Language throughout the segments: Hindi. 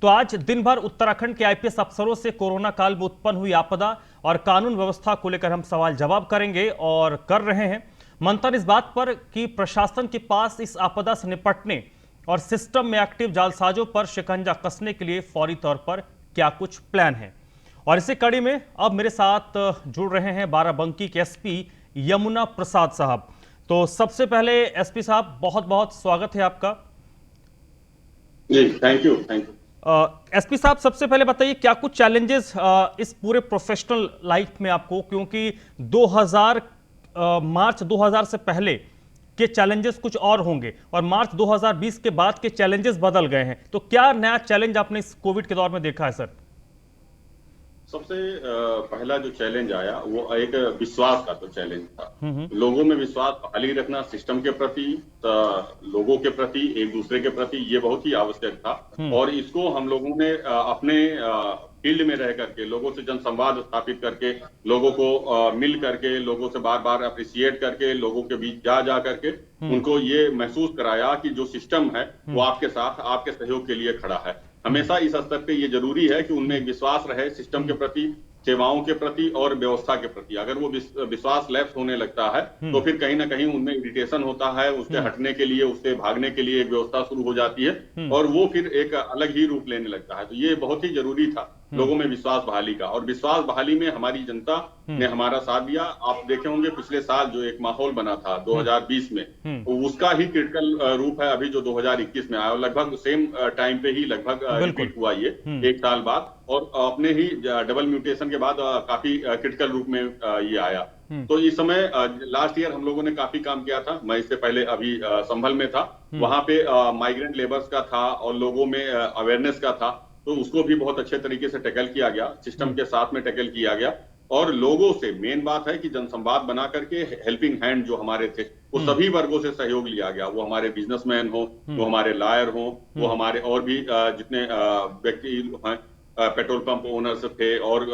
तो आज दिन भर उत्तराखंड के आईपीएस अफसरों से कोरोना काल में उत्पन्न हुई आपदा और कानून व्यवस्था को लेकर हम सवाल जवाब करेंगे और कर रहे हैं। मंथन इस बात पर कि प्रशासन के पास इस आपदा से निपटने और सिस्टम में एक्टिव जालसाजों पर शिकंजा कसने के लिए फौरी तौर पर क्या कुछ प्लान है। और इसी कड़ी में अब मेरे साथ जुड़ रहे हैं बाराबंकी के एसपी यमुना प्रसाद साहब। तो सबसे पहले एसपी साहब, बहुत बहुत स्वागत है आपका। जी, थैंक यू। एसपी साहब, सबसे पहले बताइए क्या कुछ चैलेंजेस इस पूरे प्रोफेशनल लाइफ में आपको, क्योंकि 2000 मार्च 2000 से पहले के चैलेंजेस कुछ और होंगे और मार्च 2020 के बाद के चैलेंजेस बदल गए हैं, तो क्या नया चैलेंज आपने इस कोविड के दौर में देखा है सर? सबसे पहला जो चैलेंज आया वो एक विश्वास का तो चैलेंज था। लोगों में विश्वास बहाली रखना सिस्टम के प्रति, लोगों के प्रति, एक दूसरे के प्रति, ये बहुत ही आवश्यक था। और इसको हम लोगों ने अपने फील्ड में रह करके लोगों से जनसंवाद स्थापित करके, लोगों को मिल करके, लोगों से बार बार अप्रिशिएट करके, लोगों के बीच जा करके उनको ये महसूस कराया कि जो सिस्टम है वो आपके साथ, आपके सहयोग के लिए खड़ा है। हमेशा इस स्तर पे ये जरूरी है कि उनमें एक विश्वास रहे सिस्टम के प्रति, सेवाओं के प्रति और व्यवस्था के प्रति। अगर वो विश्वास लैप्स होने लगता है तो फिर कहीं ना कहीं उनमें इरिटेशन होता है, उससे हटने के लिए, उससे भागने के लिए एक व्यवस्था शुरू हो जाती है और वो फिर एक अलग ही रूप लेने लगता है। तो ये बहुत ही जरूरी था लोगों में विश्वास बहाली का, और विश्वास बहाली में हमारी जनता ने हमारा साथ दिया। आप देखे होंगे पिछले साल जो एक माहौल बना था 2020 में, तो उसका ही क्रिटिकल रूप है अभी जो 2021 में आया, और लगभग सेम टाइम पे ही लगभग रिपीट हुआ ये एक साल बाद, और अपने ही डबल म्यूटेशन के बाद काफी क्रिटिकल रूप में ये आया। तो इस समय लास्ट ईयर हम लोगों ने काफी काम किया था। मैं इससे पहले अभी संभल में था, वहां पे माइग्रेंट लेबर्स का था और लोगों में अवेयरनेस का था, तो उसको भी बहुत अच्छे तरीके से टैकल किया गया, सिस्टम के साथ में टैकल किया गया। और लोगों से मेन बात है कि जनसंवाद बना करके हेल्पिंग हैंड जो हमारे थे वो सभी वर्गों से सहयोग लिया गया। वो हमारे बिजनेसमैन हो, वो हमारे लॉयर हो, वो हमारे और भी जितने व्यक्ति हैं, पेट्रोल पंप ओनर्स थे और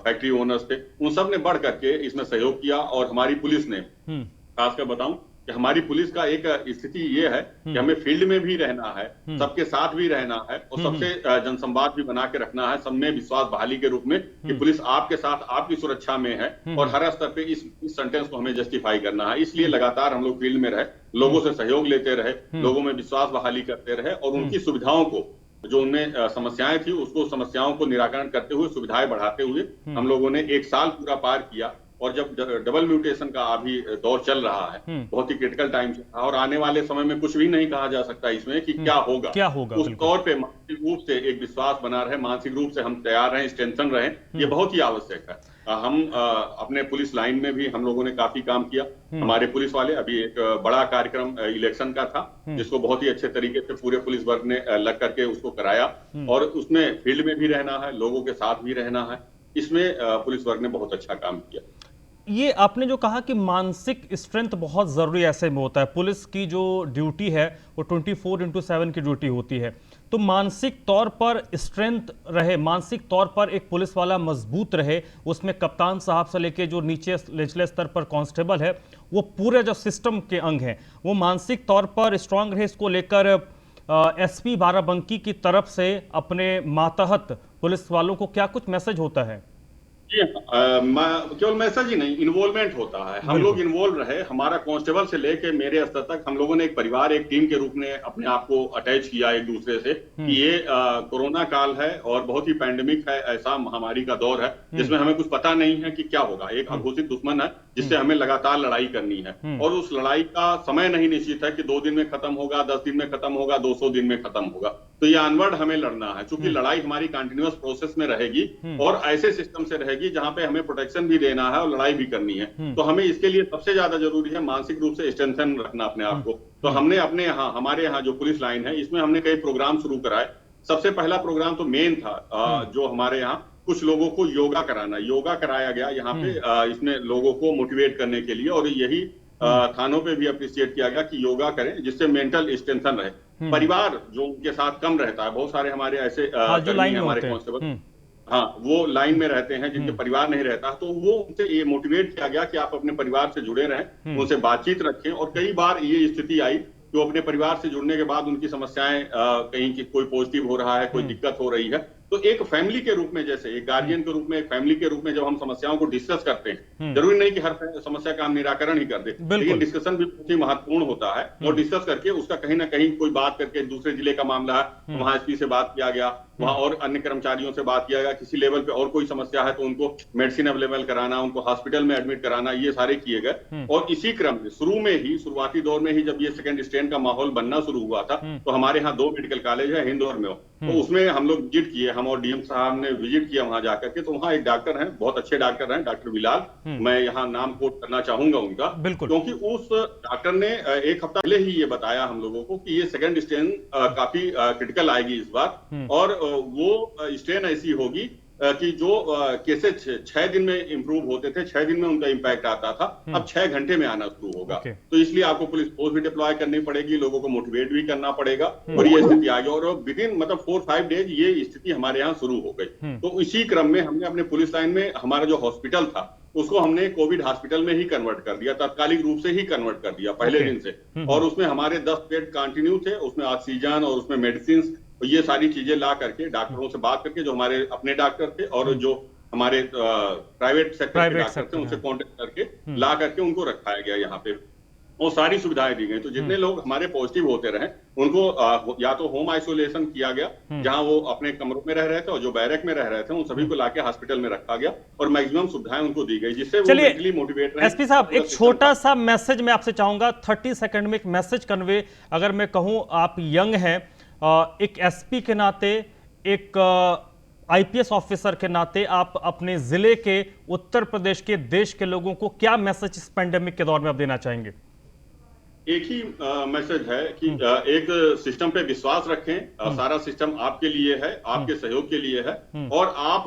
फैक्ट्री ओनर्स थे, उन सब ने बढ़ करके इसमें सहयोग किया। और हमारी पुलिस ने, खासकर बताऊं कि हमारी पुलिस का एक स्थिति ये है कि हमें फील्ड में भी रहना है, सबके साथ भी रहना है और सबसे जनसंवाद भी बना के रखना है, सब में विश्वास बहाली के रूप में कि पुलिस आपके साथ, आपकी सुरक्षा में है, और हर स्तर पे इस सेंटेंस को हमें जस्टिफाई करना है। इसलिए लगातार हम लोग फील्ड में रहे, लोगों से सहयोग लेते रहे, लोगों में विश्वास बहाली करते रहे और उनकी सुविधाओं को, जो उनमें समस्याएं थी उसको, समस्याओं को निराकरण करते हुए, सुविधाएं बढ़ाते हुए हम लोगों ने एक साल पूरा पार किया। और जब डबल म्यूटेशन का अभी दौर चल रहा है, बहुत ही क्रिटिकल टाइम चल रहा है और आने वाले समय में कुछ भी नहीं कहा जा सकता इसमें कि क्या होगा उस तौर पे मानसिक रूप से एक विश्वास बना रहे, मानसिक रूप से हम तैयार रहें, स्ट्रेंथन रहें, ये बहुत ही आवश्यक है। हम अपने पुलिस लाइन में भी हम लोगों ने काफी काम किया। हमारे पुलिस वाले, अभी एक बड़ा कार्यक्रम इलेक्शन का था जिसको बहुत ही अच्छे तरीके से पूरे पुलिस वर्ग ने लग करके उसको कराया, और उसमें फील्ड में भी रहना है, लोगों के साथ भी रहना है। इसमें पुलिस वर्ग ने बहुत अच्छा काम किया। ये आपने जो कहा कि मानसिक स्ट्रेंथ बहुत जरूरी ऐसे में होता है, पुलिस की जो ड्यूटी है वो 24/7 की ड्यूटी होती है, तो मानसिक तौर पर स्ट्रेंथ रहे, मानसिक तौर पर एक पुलिस वाला मजबूत रहे, उसमें कप्तान साहब से लेके जो नीचे निचले स्तर पर कांस्टेबल है, वो पूरे जो सिस्टम के अंग हैं वो मानसिक तौर पर स्ट्रांग रहे। इसको लेकर एसपी बाराबंकी की तरफ से अपने मातहत पुलिस वालों को क्या कुछ मैसेज होता है? जी, केवल मैसेज ही नहीं, इन्वॉल्वमेंट होता है। हम लोग इन्वॉल्व रहे, हमारा कांस्टेबल से लेके मेरे स्तर तक हम लोगों ने एक परिवार, एक टीम के रूप में अपने आप को अटैच किया एक दूसरे से कि ये कोरोना काल है और बहुत ही पैंडेमिक है, ऐसा महामारी का दौर है जिसमें हमें कुछ पता नहीं है कि क्या होगा। एक अघोषित दुश्मन है जिससे हमें लगातार लड़ाई करनी है, और उस लड़ाई का समय नहीं निश्चित है कि 2 दिन में खत्म होगा, 10 दिन में खत्म होगा, 200 दिन में खत्म होगा। तो ये अनवर्ड हमें लड़ना है, क्योंकि लड़ाई हमारी कंटिन्यूअस प्रोसेस में रहेगी और ऐसे सिस्टम से रहेगी जहां पे हमें प्रोटेक्शन भी देना है और लड़ाई भी करनी है। तो हमें इसके लिए सबसे ज्यादा जरूरी है मानसिक रूप से स्ट्रेंथन रखना अपने आप को। तो हमने अपने यहाँ, हमारे यहाँ जो पुलिस लाइन है, इसमें हमने कई प्रोग्राम शुरू कराए। सबसे पहला प्रोग्राम तो मेन था जो हमारे यहाँ कुछ लोगों को योगा कराना, योगा कराया गया यहाँ पे इसमें लोगों को मोटिवेट करने के लिए, और यही थानों पे भी अप्रिशिएट किया गया कि योगा करें जिससे मेंटल स्ट्रेंथन रहे। परिवार जो उनके साथ कम रहता है, बहुत सारे हमारे ऐसे कर्मी हमारे कांस्टेबल, हाँ, वो लाइन में रहते हैं जिनके परिवार नहीं रहता, तो वो उनसे ये मोटिवेट किया गया कि आप अपने परिवार से जुड़े रहें, उनसे बातचीत रखें। और कई बार ये स्थिति आई कि वो अपने परिवार से जुड़ने के बाद उनकी समस्याएं कहीं की कोई पॉजिटिव हो रहा है, कोई दिक्कत हो रही है, तो एक फैमिली के रूप में, जैसे एक गार्जियन के रूप में, एक फैमिली के रूप में जब हम समस्याओं को डिस्कस करते हैं, जरूरी नहीं कि हर समस्या का हम निराकरण ही कर दे, लेकिन डिस्कशन भी बहुत ही महत्वपूर्ण होता है। और डिस्कस करके उसका कहीं ना कहीं कोई बात करके, दूसरे जिले का मामला है, वहां एसपी से बात किया गया, वहां और अन्य कर्मचारियों से बात किया गया, किसी लेवल पे और कोई समस्या है तो उनको मेडिसिन अवेलेबल कराना, उनको हॉस्पिटल में एडमिट कराना, ये सारे किए गए। और इसी क्रम में शुरुआती दौर में ही जब ये सेकंड स्ट्रेन का माहौल बनना शुरू हुआ था, तो हमारे यहाँ 2 मेडिकल कॉलेज है, हिंद और मेयो, तो उसमें हम लोग विजिट किए, हम और डीएम साहब ने विजिट किया वहां जाकर के। तो वहां एक डॉक्टर हैं, बहुत अच्छे डॉक्टर हैं, डॉक्टर बिलाल, मैं यहाँ नाम कोट करना चाहूंगा उनका, क्योंकि उस डॉक्टर ने एक हफ्ता पहले ही ये बताया हम लोगों को कि ये सेकंड स्ट्रेन काफी क्रिटिकल आएगी इस बार, और वो स्ट्रेन ऐसी होगी कि जो केसेस 6 दिन में इंप्रूव होते थे, 6 दिन में उनका इंपैक्ट आता था, अब 6 घंटे में आना शुरू होगा। तो इसलिए आपको पुलिस फोर्स भी डिप्लॉय करनी पड़ेगी, लोगों को मोटिवेट भी करना पड़ेगा, और ये स्थिति आ गई। और विदिन मतलब 4-5 डेज ये स्थिति हमारे यहाँ शुरू हो गई। तो इसी क्रम में हमने अपने पुलिस लाइन में हमारा जो हॉस्पिटल था उसको हमने कोविड हॉस्पिटल में ही कन्वर्ट कर दिया, तात्कालिक रूप से ही कन्वर्ट कर दिया पहले दिन से। और उसमें हमारे 10 बेड कंटिन्यू थे, उसमें ऑक्सीजन और उसमें मेडिसिन, ये सारी चीजें ला करके, डॉक्टरों से बात करके, जो हमारे अपने डॉक्टर थे और जो हमारे प्राइवेट सेक्टर के डॉक्टर थे, उनसे कांटेक्ट करके ला करके उनको रखाया गया यहाँ पे, और सारी सुविधाएं दी गई। तो जितने लोग हमारे पॉजिटिव होते रहे उनको या तो होम आइसोलेशन किया गया, जहां वो अपने कमरों में रह रहे थे, और जो बैरक में रह रहे थे उन सभी को लाके हॉस्पिटल में रखा गया, और मैक्सिमम सुविधाएं उनको दी गई, जिससे वो मेंटली मोटिवेट रहे। एसपी साहब, एक छोटा सा मैसेज मैं आपसे चाहूंगा, 30 सेकंड में एक मैसेज कन्वे, अगर मैं कहूं, आप यंग हैं, एक एसपी के नाते, एक आईपीएस ऑफिसर के नाते, आप अपने जिले के, उत्तर प्रदेश के, देश के लोगों को क्या मैसेज इस पेंडेमिक के दौर में आप देना चाहेंगे? एक ही मैसेज है कि एक सिस्टम पे विश्वास रखें, सारा सिस्टम आपके लिए है, आपके सहयोग के लिए है, और आप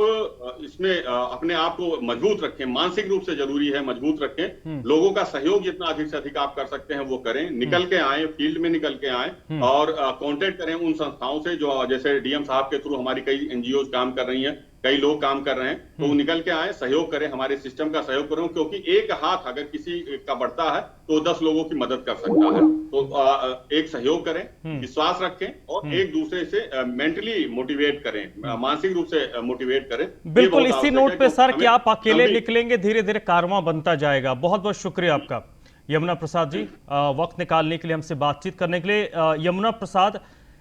इसमें अपने आप को मजबूत रखें, मानसिक रूप से जरूरी है मजबूत रखें। लोगों का सहयोग जितना अधिक से अधिक आप कर सकते हैं वो करें, निकल के आए, फील्ड में निकल के आए, और कांटेक्ट करें उन संस्थाओं से जो, जैसे डीएम साहब के थ्रू हमारी कई एनजीओ काम कर रही हैं, कई लोग काम कर रहे हैं, तो वो निकल के आए, सहयोग करें, हमारे सिस्टम का सहयोग करें, क्योंकि एक हाथ अगर किसी का बढ़ता है तो 10 लोगों की मदद कर सकता है। तो एक सहयोग करें, विश्वास रखें, और एक दूसरे से मेंटली मोटिवेट करें, मानसिक रूप से मोटिवेट करें। बिल्कुल इसी नोट पे सर कि आप अकेले निकलेंगे, धीरे धीरे कारवां बनता जाएगा। बहुत बहुत शुक्रिया आपका यमुना प्रसाद जी, वक्त निकालने के लिए, हमसे बातचीत करने के लिए। यमुना प्रसाद,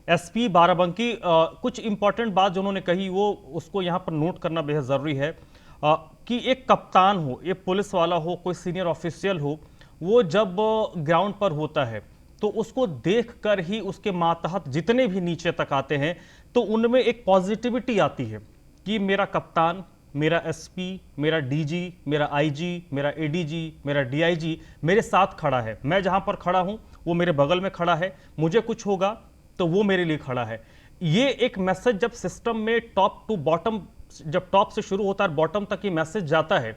एसपी बाराबंकी, कुछ इंपॉर्टेंट बात जो उन्होंने कही वो उसको यहाँ पर नोट करना बेहद ज़रूरी है, कि एक कप्तान हो, एक पुलिस वाला हो, कोई सीनियर ऑफिशियल हो, वो जब ग्राउंड पर होता है तो उसको देखकर ही उसके मातहत जितने भी नीचे तक आते हैं तो उनमें एक पॉजिटिविटी आती है कि मेरा कप्तान, मेरा एसपी, मेरा डीजी, मेरा आईजी, मेरा एडीजी, मेरा डीआईजी मेरे साथ खड़ा है, मैं जहाँ पर खड़ा हूँ वो मेरे बगल में खड़ा है, मुझे कुछ होगा तो वो मेरे लिए खड़ा है। ये एक मैसेज जब सिस्टम में टॉप टू बॉटम, जब टॉप से शुरू होता है बॉटम तक ये मैसेज जाता है,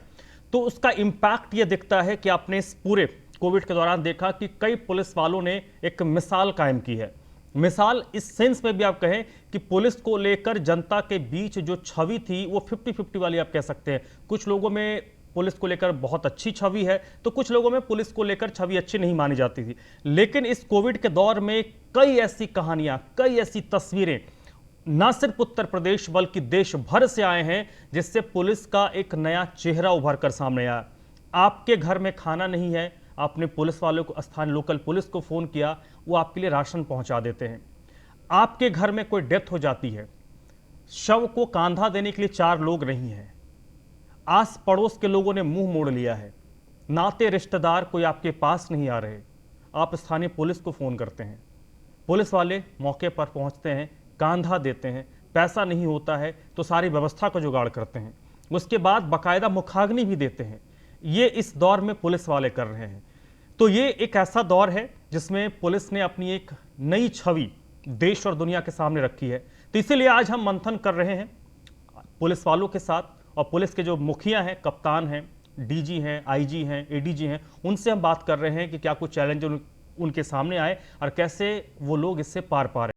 तो उसका इंपैक्ट ये दिखता है कि आपने इस पूरे कोविड के दौरान देखा कि कई पुलिस वालों ने एक मिसाल कायम की है। मिसाल इस सेंस में भी आप कहें कि पुलिस को लेकर जनता के बीच जो छवि थी वो 50-50 वाली आप कह सकते हैं। कुछ लोगों में पुलिस को लेकर बहुत अच्छी छवि है, तो कुछ लोगों में पुलिस को लेकर छवि अच्छी नहीं मानी जाती थी। लेकिन इस कोविड के दौर में कई ऐसी कहानियां, कई ऐसी तस्वीरें ना सिर्फ उत्तर प्रदेश बल्कि देश भर से आए हैं, जिससे पुलिस का एक नया चेहरा उभर कर सामने आया। आपके घर में खाना नहीं है, आपने पुलिस वालों को, स्थानीय लोकल पुलिस को फोन किया, वो आपके लिए राशन पहुंचा देते हैं। आपके घर में कोई डेथ हो जाती है, शव को कांधा देने के लिए 4 लोग नहीं हैं, आस पड़ोस के लोगों ने मुंह मोड़ लिया है, नाते रिश्तेदार कोई आपके पास नहीं आ रहे, आप स्थानीय पुलिस को फोन करते हैं, पुलिस वाले मौके पर पहुंचते हैं, कांधा देते हैं, पैसा नहीं होता है तो सारी व्यवस्था का जुगाड़ करते हैं, उसके बाद बाकायदा मुखाग्नि भी देते हैं। ये इस दौर में पुलिस वाले कर रहे हैं। तो ये एक ऐसा दौर है जिसमें पुलिस ने अपनी एक नई छवि देश और दुनिया के सामने रखी है। तो इसीलिए आज हम मंथन कर रहे हैं पुलिस वालों के साथ, और पुलिस के जो मुखिया हैं, कप्तान हैं, डीजी हैं, आईजी हैं, एडीजी हैं, उनसे हम बात कर रहे हैं कि क्या कुछ चैलेंज उनके सामने आए और कैसे वो लोग इससे पार पा रहे हैं।